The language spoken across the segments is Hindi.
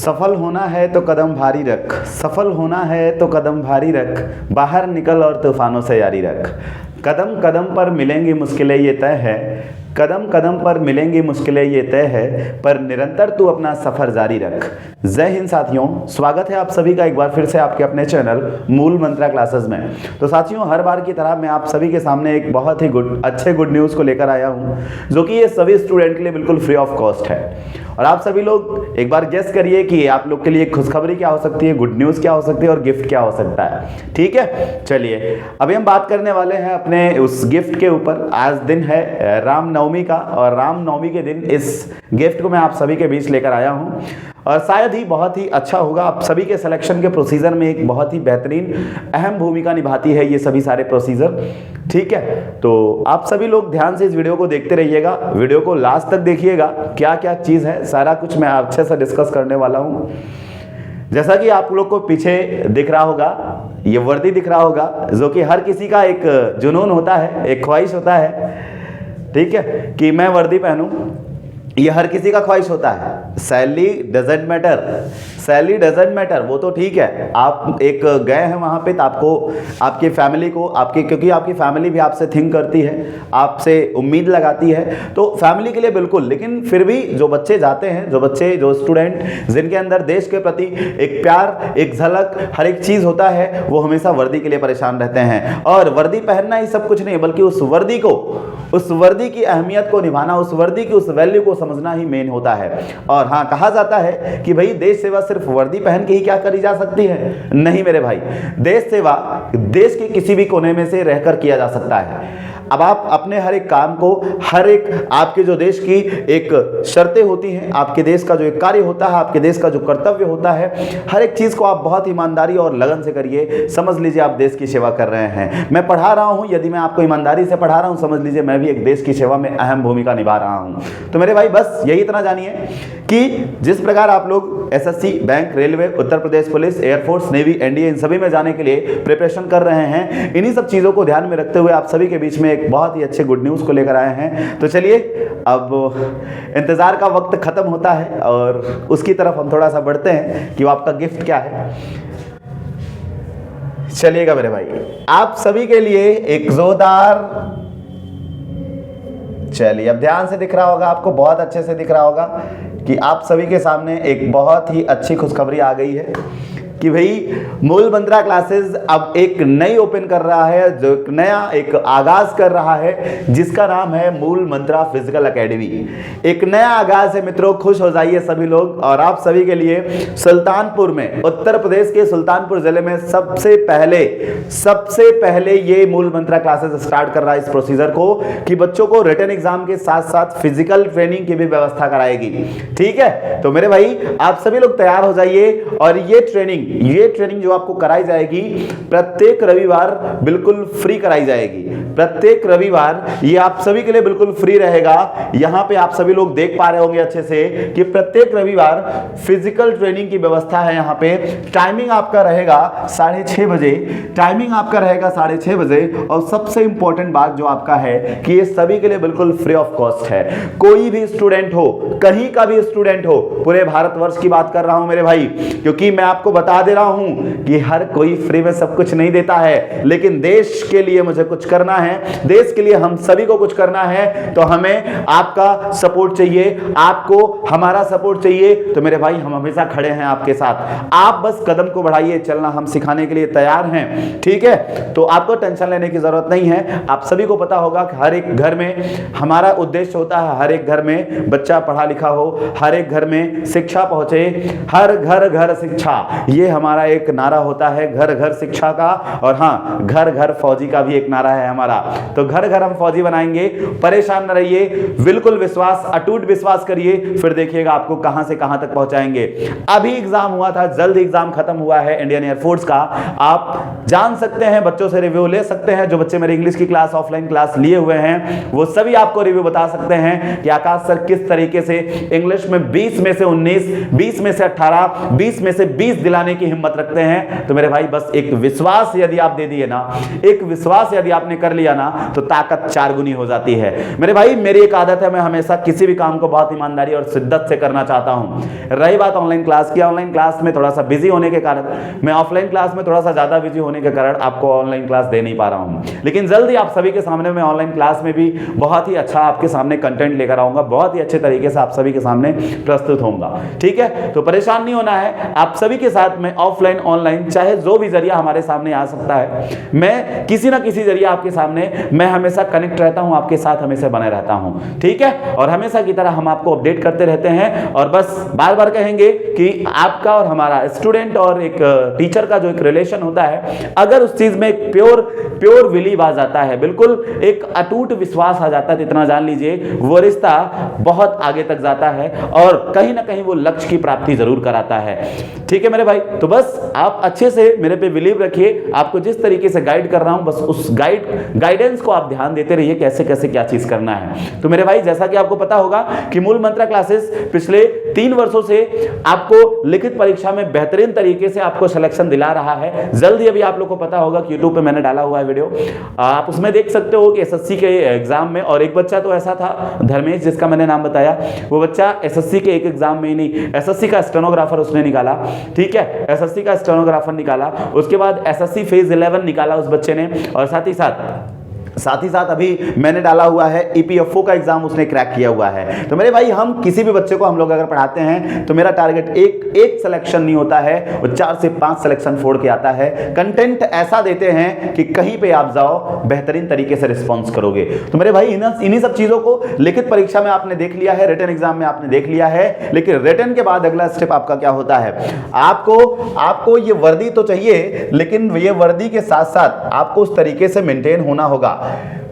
सफल होना है तो कदम भारी रख, सफल होना है तो कदम भारी रख, बाहर निकल और तूफानों से यारी रख। कदम कदम पर मिलेंगी मुश्किलें ये तय है, कदम कदम पर मिलेंगी मुश्किलें ये तय है, पर निरंतर तू अपना सफ़र जारी रख। जय हिंद साथियों, स्वागत है आप सभी का एक बार फिर से आपके अपने चैनल मूल मंत्रा क्लासेस में। तो साथियों, हर बार की तरह मैं आप सभी के सामने एक बहुत ही अच्छे गुड न्यूज़ को लेकर आया हूं, जो कि ये सभी स्टूडेंट के लिए बिल्कुल फ्री ऑफ कॉस्ट है। और आप सभी लोग एक बार गेस करिए कि आप लोग के लिए खुशखबरी क्या हो सकती है, गुड न्यूज़ क्या हो सकती है और गिफ्ट क्या हो सकता है। ठीक है, चलिए अभी हम बात करने वाले हैं अपने उस गिफ्ट के ऊपर। आज दिन है रामनवमी का, और रामनवमी के दिन इस गिफ्ट को मैं आप सभी के बीच लेकर आया हूं, और शायद ही बहुत ही अच्छा होगा। आप सभी के सिलेक्शन के प्रोसीजर में एक बहुत ही बेहतरीन अहम भूमिका निभाती है ये सभी सारे प्रोसीजर। ठीक है, तो आप सभी लोग ध्यान से इस वीडियो को देखते रहिएगा, वीडियो को लास्ट तक देखिएगा। क्या क्या चीज़ है, सारा कुछ मैं अच्छे से डिस्कस करने वाला हूँ। जैसा कि आप लोग को पीछे दिख रहा होगा, ये वर्दी दिख रहा होगा, जो कि हर किसी का एक जुनून होता है, एक ख्वाहिश होता है। ठीक है, कि मैं वर्दी पहनूं, ये हर किसी का ख्वाहिश होता है। Salary doesn't matter, salary doesn't matter, वो तो ठीक है। आप एक गए हैं वहाँ पे तो आपको, आपकी फैमिली को, आपकी, क्योंकि आपकी फैमिली भी आपसे थिंक करती है, आपसे उम्मीद लगाती है, तो फैमिली के लिए बिल्कुल। लेकिन फिर भी जो बच्चे जाते हैं, जो स्टूडेंट जिनके अंदर देश के प्रति एक प्यार, एक झलक, हर एक चीज़ होता है, वो हमेशा वर्दी के लिए परेशान रहते हैं। और वर्दी पहनना ही सब कुछ नहीं, बल्कि उस वर्दी की अहमियत को निभाना, उस वर्दी की उस वैल्यू को समझना ही मेन होता है। और हाँ, कहा जाता है कि भाई देश सेवा सिर्फ वर्दी पहन के ही क्या करी जा सकती है? नहीं मेरे भाई, देश सेवा देश के किसी भी कोने में से रहकर किया जा सकता है। अब आप अपने हर एक काम को, हर एक आपके जो देश की एक शर्तें होती हैं, आपके देश का जो एक कार्य होता है, आपके देश का जो कर्तव्य होता है, हर एक चीज़ को आप बहुत ईमानदारी और लगन से करिए। समझ लीजिए आप देश की सेवा कर रहे हैं। मैं पढ़ा रहा हूं, यदि मैं आपको ईमानदारी से पढ़ा रहा हूं, समझ लीजिए मैं भी एक देश की सेवा में अहम भूमिका निभा रहा हूं। तो मेरे भाई बस यही इतना जानिए कि जिस प्रकार आप लोग SSC, bank, railway, Uttar Pradesh police, air force, navy, NDA, इन सभी में जाने के लिए प्रिपरेशन कर रहे हैं, इन्हीं सब चीज़ों को ध्यान में रखते हुए आप सभी के बीच में एक बहुत ही अच्छे गुड न्यूज़ को लेकर आए हैं। तो चलिए, अब इंतज़ार का वक्त खत्म होता है और उसकी तरफ हम थोड़ा सा बढ़ते हैं कि वो आपका गिफ्ट क्या है। चलिएगा मेरे भाई, आप सभी के लिए एक जोरदार, चलिए अब ध्यान से दिख रहा होगा आपको, बहुत अच्छे से दिख रहा होगा कि आप सभी के सामने एक बहुत ही अच्छी खुशखबरी आ गई है कि भाई मूल मंत्रा क्लासेस अब एक नई ओपन कर रहा है, जो एक नया एक आगाज कर रहा है, जिसका नाम है मूल मंत्रा फिजिकल एकेडमी। एक नया आगाज है मित्रों, खुश हो जाइए सभी लोग। और आप सभी के लिए सुल्तानपुर में, उत्तर प्रदेश के सुल्तानपुर जिले में सबसे पहले ये मूल मंत्रा क्लासेस स्टार्ट कर रहा है इस प्रोसीजर को, कि बच्चों को रिटन एग्जाम के साथ साथ फिजिकल ट्रेनिंग की भी व्यवस्था कराएगी। ठीक है, तो मेरे भाई आप सभी लोग तैयार हो जाइए। और ये ट्रेनिंग जो आपको कराई जाएगी प्रत्येक रविवार बिल्कुल फ्री कराई जाएगी। प्रत्येक रविवार ये आप सभी के लिए बिल्कुल फ्री रहेगा। यहां पे आप सभी लोग देख पा रहे होंगे अच्छे से कि प्रत्येक रविवार फिजिकल ट्रेनिंग की व्यवस्था है। यहां पे टाइमिंग आपका रहेगा 6:30 बजे, टाइमिंग आपका रहेगा 6:30 बजे। और सबसे इंपॉर्टेंट बात जो आपका है कि ये सभी के लिए बिल्कुल फ्री ऑफ कॉस्ट है। कोई भी स्टूडेंट हो, कहीं का भी स्टूडेंट हो, पूरे भारतवर्ष की बात कर रहा हूं मेरे भाई, क्योंकि मैं आपको बता दे रहा हूं कि हर कोई फ्री में सब कुछ नहीं देता है, लेकिन देश के लिए मुझे कुछ करना है, देश के लिए हम सभी को कुछ करना है। तो हमें आपका सपोर्ट चाहिए, आपको हमारा सपोर्ट चाहिए। तो मेरे भाई हम हमेशा खड़े हैं आपके साथ, आप बस कदम को बढ़ाइए, चलना हम सिखाने के लिए तैयार हैं। ठीक है, तो आपको टेंशन लेने की जरूरत नहीं है। आप सभी को पता होगा कि हर एक घर में हमारा उद्देश्य होता है, हर एक घर में बच्चा पढ़ा लिखा हो, हर एक घर में शिक्षा पहुंचे, हर घर घर शिक्षा, ये हमारा एक नारा होता है, घर घर शिक्षा का। और हाँ, घर घर फौजी का भी एक नारा है हमारा। तो घर घर हम फौजी बनाएंगे, परेशान न रहिए, बिल्कुल विश्वास, अटूट विश्वास करिए, फिर देखिएगा आपको कहां से कहां तक पहुंचाएंगे। अभी एग्जाम हुआ था, जल्द एग्जाम खत्म हुआ है इंडियन एयरफोर्स का। आप जान सकते हैं, बच्चों से रिव्यू ले सकते हैं। जो बच्चे मेरे इंग्लिश की क्लास, ऑफलाइन क्लास लिए हुए हैं, वो सभी आपको रिव्यू बता सकते हैं कि आकाश सर किस तरीके से इंग्लिश में 20 में से 19, 20 में से 18, 20 में से 20 दिलाने की हिम्मत रखते हैं तो मेरे भाई बस एक विश्वास यदि आप दे दिए ना, एक विश्वास यदि आपने कर लिया ना, तो ताकत 4 गुनी हो जाती है मेरे भाई। मेरी एक आदत है, मैं हमेशा किसी भी काम को बहुत ईमानदारी और शिद्दत से करना चाहता हूं। रही बात ऑनलाइन क्लास की, ऑनलाइन क्लास में थोड़ा सा बिजी होने के कारण, मैं ऑफलाइन क्लास में थोड़ा सा ज्यादा बिजी होने के कारण आपको ऑनलाइन क्लास दे नहीं पा रहा हूं, लेकिन जल्दी आप सभी के सामने मैं ऑनलाइन क्लास में भी बहुत ही अच्छा आपके सामने कंटेंट लेकर आऊंगा, बहुत ही अच्छे तरीके से आप सभी के सामने प्रस्तुत होऊंगा, ठीक है। तो परेशान नहीं होना है, आप सभी के साथ में ऑफलाइन ऑनलाइन चाहे जो भी जरिया हमारे सामने आ सकता है, मैं किसी ना किसी जरिए आपके सामने मैं हमेशा कनेक्ट रहता हूं, आपके साथ हमेशा बने रहता हूं, ठीक है। और हमेशा की तरह हम आपको अपडेट करते रहते हैं, और बस बार बार कहेंगे कि आपका और हमारा स्टूडेंट और एक टीचर का जो एक रिलेशन होता है, अगर उस चीज में एक प्योर बिलीव आ जाता है, बिल्कुल एक अटूट विश्वास आ जाता है, तो इतना जान लीजिए वो रिश्ता बहुत आगे तक जाता है और कहीं ना कहीं वो लक्ष्य की प्राप्ति जरूर कराता है, ठीक है मेरे भाई। तो बस आप अच्छे से मेरे पे बिलीव रखिए, आपको जिस तरीके से गाइड कर रहा हूं, बस उस गाइडेंस को आप ध्यान देते रहिए, कैसे कैसे क्या चीज करना है। तो मेरे भाई जैसा कि आपको पता होगा कि मूल मंत्रा क्लासेस पिछले 3 वर्षों से आपको लिखित परीक्षा में बेहतरीन तरीके से आपको सिलेक्शन दिला रहा है। जल्दी अभी आप लोग को पता होगा कि यूट्यूब पे मैंने डाला हुआ है वीडियो, आप उसमें देख सकते हो कि एसएससी के एग्जाम में, और एक बच्चा तो ऐसा था धर्मेश जिसका मैंने नाम बताया, वो बच्चा एसएससी के एक एग्जाम में ही नहीं, एसएससी का स्टेनोग्राफर उसने निकाला, ठीक है, एसएससी का स्टेनोग्राफर निकाला, उसके बाद एसएससी फेज 11 निकाला उस बच्चे ने, और साथ ही साथ अभी मैंने डाला हुआ है ईपीएफओ का एग्जाम उसने क्रैक किया हुआ है। तो मेरे भाई हम किसी भी बच्चे को हम लोग अगर पढ़ाते हैं तो मेरा टारगेट एक सिलेक्शन नहीं होता है, वो 4 से 5 सिलेक्शन फोड़ के आता है। कंटेंट ऐसा देते हैं कि कहीं पे आप जाओ बेहतरीन तरीके से रिस्पॉन्स करोगे। तो मेरे भाई इन्हीं सब चीजों को लिखित परीक्षा में आपने देख लिया है, रिटन एग्जाम में आपने देख लिया है, लेकिन रिटन के बाद अगला स्टेप आपका क्या होता है, आपको ये वर्दी तो चाहिए, लेकिन ये वर्दी के साथ साथ आपको उस तरीके से मेंटेन होना होगा,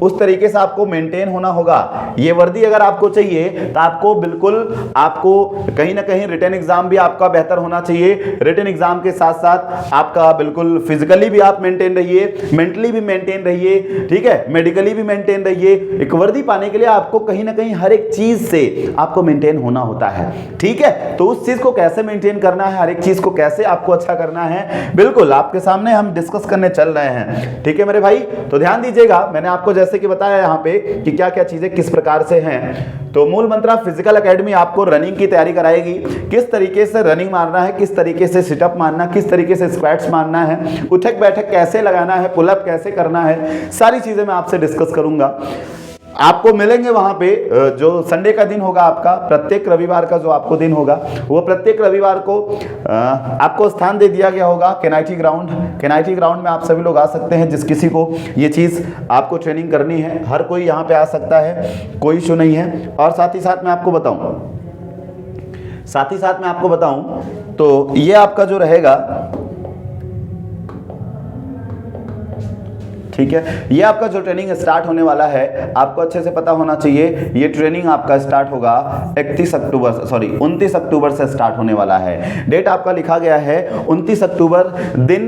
उस तरीके से आपको मेंटेन होना होगा। ये वर्दी अगर आपको चाहिए तो आपको बिल्कुल आपको कहीं ना कहीं रिटन एग्जाम भी आपका बेहतर होना चाहिए। रिटन एग्जाम के साथ साथ आपका बिल्कुल फिजिकली भी आप मेंटेन रहिए, मेंटली भी मेंटेन रहिए, ठीक है, मेडिकली भी मेंटेन रहिए। एक वर्दी पाने के लिए आपको कहीं ना कहीं हर एक चीज से आपको मेंटेन होना होता है, ठीक है। तो उस चीज को कैसे मेंटेन करना है, हर एक चीज को कैसे आपको अच्छा करना है, बिल्कुल आपके सामने हम डिस्कस करने चल रहे हैं, ठीक है मेरे भाई। तो ध्यान दीजिएगा, मैंने आपको जैसे कि बताया यहाँ पे कि क्या क्या चीजें किस प्रकार से हैं। तो मूल मंत्रा फिजिकल एकेडमी आपको रनिंग की तैयारी कराएगी, किस तरीके से रनिंग मारना है, किस तरीके से सिटअप मारना, किस तरीके से स्क्वाट्स मारना है, उठक बैठक कैसे लगाना है, पुलअप कैसे करना है, सारी चीजें मैं आपसे डिस्कस करूंगा। आपको मिलेंगे वहां पे जो संडे का दिन होगा आपका, प्रत्येक रविवार का जो आपको दिन होगा, वो प्रत्येक रविवार को आपको स्थान दे दिया गया होगा केनाइटी ग्राउंड। केनाइटी ग्राउंड में आप सभी लोग आ सकते हैं, जिस किसी को ये चीज़ आपको ट्रेनिंग करनी है, हर कोई यहाँ पे आ सकता है, कोई इशू नहीं है। और साथ ही साथ मैं आपको बताऊं तो ये आपका जो रहेगा, ठीक है, ये आपका जो ट्रेनिंग स्टार्ट होने वाला है, आपको अच्छे से पता होना चाहिए, ये ट्रेनिंग आपका स्टार्ट होगा 29 अक्टूबर से स्टार्ट होने वाला है। डेट आपका लिखा गया है 29 अक्टूबर दिन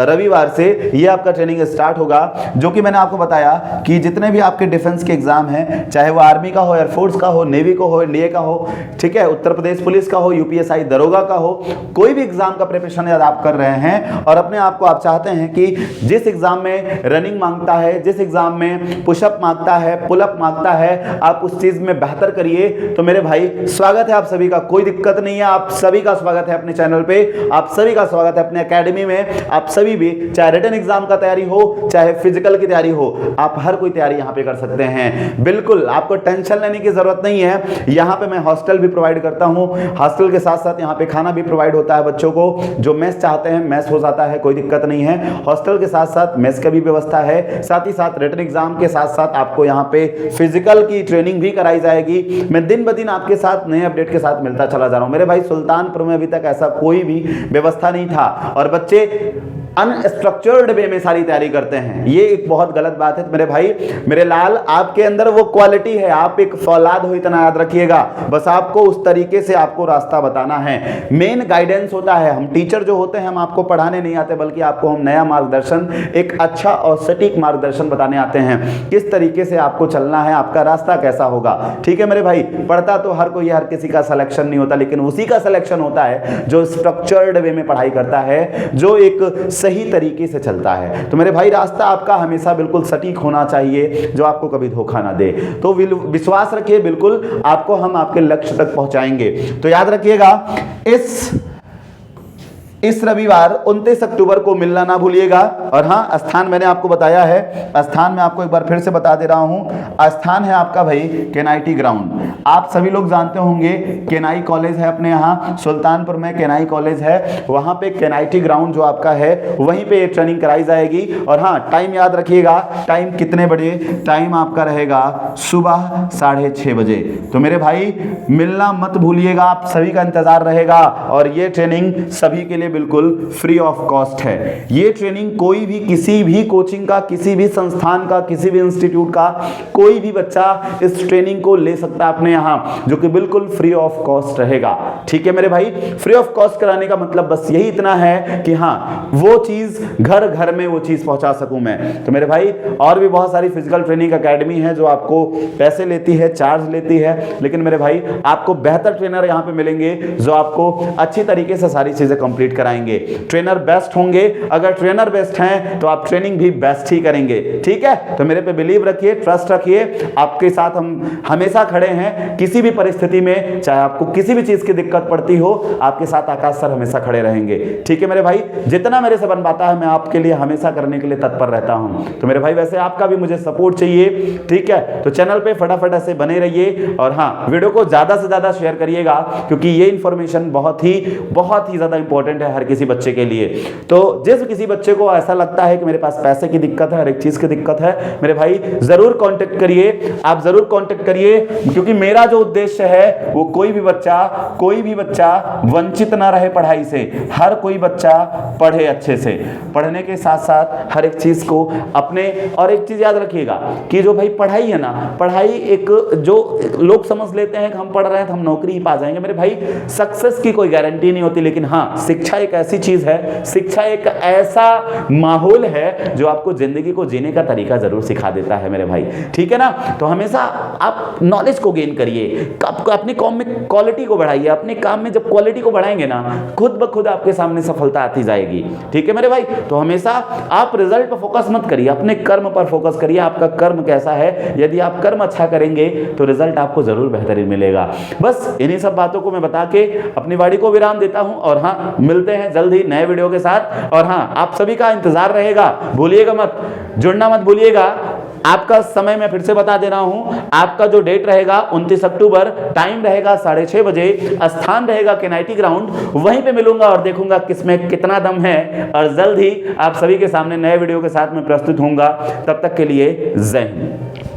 रविवार से ये आपका ट्रेनिंग स्टार्ट होगा। जो कि मैंने आपको बताया कि जितने भी आपके डिफेंस के एग्जाम हैं, चाहे वो आर्मी का हो, एयरफोर्स का हो, नेवी का हो, इंडिया का हो, ठीक है, उत्तर प्रदेश पुलिस का हो, यूपीएसआई दरोगा का हो, कोई भी एग्जाम का प्रिपरेशन यदि आप कर रहे हैं और अपने आप को आप चाहते हैं कि जिस एग्जाम में रनिंग मांगता है, जिस एग्जाम में पुशअप मांगता है, पुलअप मांगता है, आप उस चीज में बेहतर करिए, तो मेरे भाई स्वागत है आप सभी का, कोई दिक्कत नहीं है, आप सभी का स्वागत है अपने चैनल पे, आप सभी का स्वागत है अपने एकेडमी में। आप सभी भी चाहे रिटन एग्जाम का तैयारी हो, चाहे फिजिकल की तैयारी हो, आप हर कोई तैयारी यहाँ पे कर सकते हैं। बिल्कुल आपको टेंशन लेने की जरूरत नहीं है। यहाँ पे मैं हॉस्टल भी प्रोवाइड करता हूँ, हॉस्टल के साथ साथ यहाँ पे खाना भी प्रोवाइड होता है बच्चों को, जो मेस चाहते हैं मेस हो जाता है, कोई दिक्कत नहीं है। हॉस्टल के साथ साथ मेस का भी व्यवस्था है, साथ ही साथ रिटन एग्जाम के साथ साथ आपको यहाँ पे फिजिकल की ट्रेनिंग भी कराई जाएगी। मैं दिन ब दिन आपके साथ नए अपडेट के साथ मिलता चला जा रहा हूँ मेरे भाई। सुल्तानपुर में अभी तक ऐसा कोई भी व्यवस्था नहीं था और बच्चे अनस्ट्रक्चर्ड वे में सारी तैयारी करते हैं, ये एक बहुत गलत बात है। तो मेरे भाई मेरे लाल, आपके अंदर वो क्वालिटी है, आप एक फौलाद हो, इतना याद रखिएगा। बस आपको उस तरीके से आपको रास्ता बताना है। मेन गाइडेंस होता है, हम टीचर जो होते हैं हम आपको पढ़ाने नहीं आते, बल्कि आपको हम नया मार्गदर्शन, एक अच्छा और सटीक मार्गदर्शन बताने आते हैं, किस तरीके से आपको चलना है, आपका रास्ता कैसा होगा। ठीक है मेरे भाई, पढ़ता तो हर कोई, हर किसी का सिलेक्शन नहीं होता, लेकिन उसी का सिलेक्शन होता है जो स्ट्रक्चर्ड वे में पढ़ाई करता है, जो एक सही तरीके से चलता है। तो मेरे भाई रास्ता आपका हमेशा बिल्कुल सटीक होना चाहिए, जो आपको कभी धोखा ना दे। तो विश्वास रखिए, बिल्कुल आपको हम आपके लक्ष्य तक पहुंचाएंगे। तो याद रखिएगा, इस रविवार 29 अक्टूबर को मिलना ना भूलिएगा। और हाँ, स्थान मैंने आपको बताया है, स्थान मैं आपको एक बार फिर से बता दे रहा हूँ। स्थान है आपका भाई केनाइटी ग्राउंड। आप सभी लोग जानते होंगे केनाई कॉलेज है अपने यहाँ सुल्तानपुर में, केनाई कॉलेज है, वहाँ पे केनाइटी ग्राउंड जो आपका है वहीं पे ट्रेनिंग कराई जाएगी। और हाँ, टाइम याद रखिएगा, टाइम कितने बजे, टाइम आपका रहेगा सुबह 6:30 बजे। तो मेरे भाई मिलना मत भूलिएगा, आप सभी का इंतजार रहेगा। और ये ट्रेनिंग सभी के लिए बिल्कुल फ्री ऑफ कॉस्ट है। ये ट्रेनिंग कोई भी, किसी भी कोचिंग का, किसी भी संस्थान का, किसी भी इंस्टीट्यूट का कोई भी बच्चा इस ट्रेनिंग को ले सकता है अपने यहाँ, जो कि बिल्कुल फ्री ऑफ कॉस्ट रहेगा। ठीक है मेरे भाई, फ्री ऑफ कॉस्ट कराने का मतलब बस यही इतना है कि हाँ, वो चीज घर घर में वो चीज पहुंचा सकूं मैं। तो मेरे भाई और भी बहुत सारी फिजिकल ट्रेनिंग एकेडमी है जो आपको पैसे लेती है, चार्ज लेती है, लेकिन मेरे भाई आपको बेहतर ट्रेनर यहाँ पे मिलेंगे जो आपको अच्छी तरीके से सारी चीजें कंप्लीट कराएंगे। ट्रेनर बेस्ट होंगे, अगर ट्रेनर बेस्ट हैं तो आप ट्रेनिंग भी बेस्ट ही करेंगे। ठीक है, तो मेरे पे बिलीव रखिए, ट्रस्ट रखिए, आपके साथ हम हमेशा खड़े हैं किसी भी परिस्थिति में। चाहे आपको किसी भी चीज की दिक्कत पड़ती हो, आपके साथ आकाश सर हमेशा खड़े रहेंगे। ठीक है मेरे भाई, जितना मेरे से बन पाता है मैं आपके लिए हमेशा करने के लिए तत्पर रहता हूं। तो मेरे भाई वैसे आपका भी मुझे सपोर्ट चाहिए। ठीक है, तो चैनल पे फटाफट ऐसे बने रहिए। और हाँ, वीडियो को ज्यादा से ज्यादा शेयर करिएगा, क्योंकि ये इंफॉर्मेशन बहुत ही ज्यादा इंपॉर्टेंट है हर किसी बच्चे के लिए। तो जिस किसी बच्चे को ऐसा लगता है कि मेरे पास पैसे की दिक्कत है, हर एक चीज की दिक्कत है, मेरे भाई जरूर कांटेक्ट करिए, आप जरूर कांटेक्ट करिए, क्योंकि मेरा जो उद्देश्य है वो कोई भी बच्चा वंचित ना रहे पढ़ाई से। हर कोई बच्चा पढ़े अच्छे से, पढ़ने के साथ साथ हर एक चीज को अपने। और एक चीज याद रखिएगा कि जो भाई पढ़ाई है ना, पढ़ाई एक जो लोग समझ लेते हैं कि हम पढ़ रहे हैं तो हम नौकरी ही पा जाएंगे। मेरे भाई सक्सेस की कोई गारंटी नहीं होती, लेकिन हाँ, शिक्षा एक ऐसी चीज है, शिक्षा एक ऐसा माहौल है जो आपको जिंदगी को जीने का तरीका जरूर सिखा देता है मेरे भाई। ठीक है ना, तो हमेशा आप नॉलेज को गेन करिए, अपनी काम में क्वालिटी को बढ़ाइए। अपने काम में जब क्वालिटी को बढ़ाएंगे ना, खुद ब खुद आपके सामने सफलता आती जाएगी। ठीक है मेरे भाई, तो हमेशा आप रिजल्ट पर फोकस मत करिए, अपने कर्म पर फोकस करिए। आपका कर्म कैसा है, यदि आप कर्म अच्छा करेंगे तो रिजल्ट आपको जरूर बेहतरीन मिलेगा। बस इन्हीं सब बातों को मैं बता के अपनी वाणी को विराम देता हूं। और हाँ, मिलते हैं जल्द ही नए वीडियो के साथ। और हाँ, आप सभी का इंतजार रहेगा, भूलिएगा मत, जुड़ना मत भूलिएगा। आपका समय मैं फिर से बता दे रहा हूं, आपका जो डेट रहेगा 29 अक्टूबर, टाइम रहेगा 6:30 बजे, स्थान रहेगा केनाइटी ग्राउंड, वहीं पे मिलूंगा और देखूंगा किसमें कितना दम है। और जल्द ही आप सभी के सामने नए वीडियो के साथ मैं प्रस्तुत होऊंगा। तब तक के लिए जय हिंद।